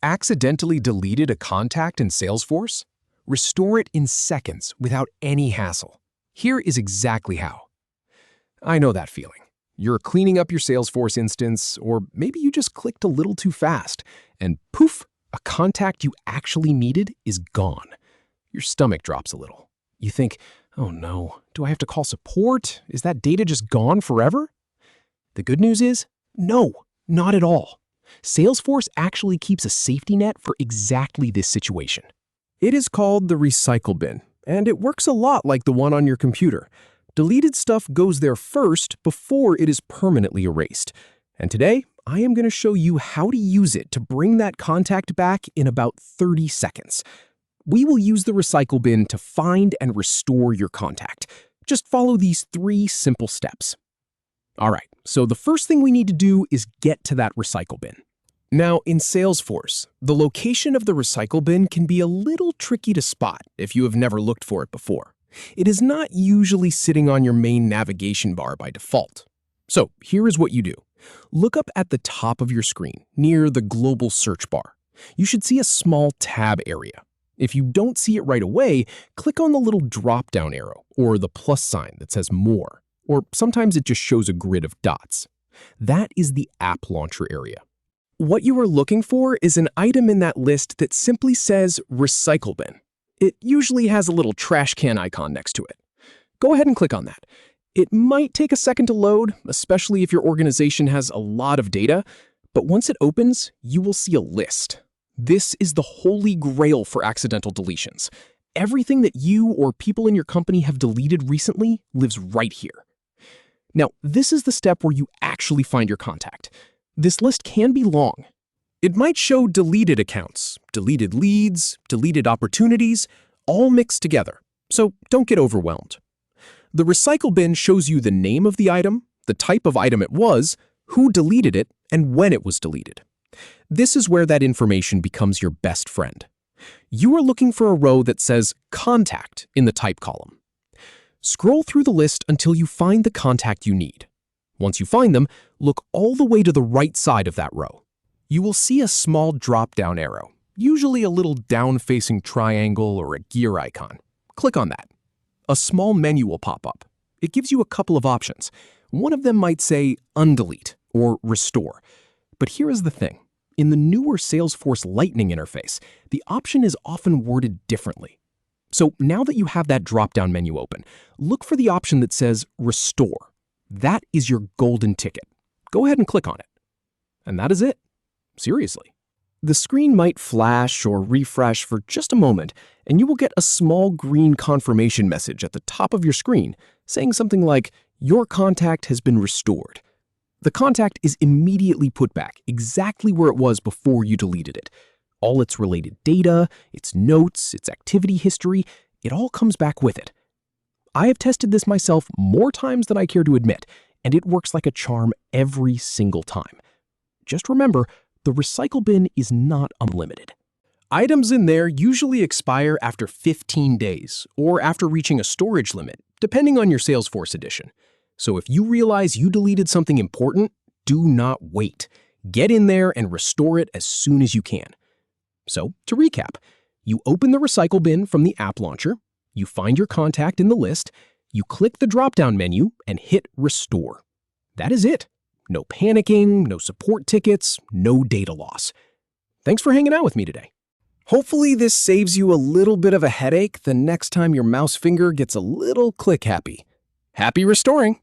Accidentally deleted a contact in Salesforce? Restore it in seconds without any hassle. Here is exactly how. I know that feeling. You're cleaning up your Salesforce instance, or maybe you just clicked a little too fast, and poof, a contact you actually needed is gone. Your stomach drops a little. You think, oh no, do I have to call support? Is that data just gone forever? The good news is, no, not at all. Salesforce actually keeps a safety net for exactly this situation. It is called the recycle bin, and it works a lot like the one on your computer. Deleted stuff goes there first before it is permanently erased. And today, I am going to show you how to use it to bring that contact back in about 30 seconds. We will use the recycle bin to find and restore your contact. Just follow these 3 simple steps. All right, so the first thing we need to do is get to that recycle bin. Now, in Salesforce, the location of the recycle bin can be a little tricky to spot if you have never looked for it before. It is not usually sitting on your main navigation bar by default. So here is what you do. Look up at the top of your screen, near the global search bar. You should see a small tab area. If you don't see it right away, click on the little drop-down arrow or the plus sign that says More, or sometimes it just shows a grid of dots. That is the app launcher area. What you are looking for is an item in that list that simply says Recycle Bin. It usually has a little trash can icon next to it. Go ahead and click on that. It might take a second to load, especially if your organization has a lot of data, but once it opens, you will see a list. This is the holy grail for accidental deletions. Everything that you or people in your company have deleted recently lives right here. Now, this is the step where you actually find your contact. This list can be long. It might show deleted accounts, deleted leads, deleted opportunities, all mixed together, so don't get overwhelmed. The recycle bin shows you the name of the item, the type of item it was, who deleted it, and when it was deleted. This is where that information becomes your best friend. You are looking for a row that says Contact in the type column. Scroll through the list until you find the contact you need. Once you find them, look all the way to the right side of that row. You will see a small drop-down arrow, usually a little down-facing triangle or a gear icon. Click on that. A small menu will pop up. It gives you a couple of options. One of them might say Undelete or Restore. But here is the thing. In the newer Salesforce Lightning interface, the option is often worded differently. So now that you have that drop-down menu open, look for the option that says Restore. That is your golden ticket. Go ahead and click on it. And that is it. Seriously. The screen might flash or refresh for just a moment, and you will get a small green confirmation message at the top of your screen saying something like, "Your contact has been restored." The contact is immediately put back exactly where it was before you deleted it. All its related data, its notes, its activity history, it all comes back with it. I have tested this myself more times than I care to admit, and it works like a charm every single time. Just remember, the recycle bin is not unlimited. Items in there usually expire after 15 days or after reaching a storage limit, depending on your Salesforce edition. So if you realize you deleted something important, do not wait. Get in there and restore it as soon as you can. So, to recap, you open the recycle bin from the app launcher, you find your contact in the list, you click the drop-down menu and hit Restore. That is it. No panicking, no support tickets, no data loss. Thanks for hanging out with me today. Hopefully this saves you a little bit of a headache the next time your mouse finger gets a little click happy. Happy restoring!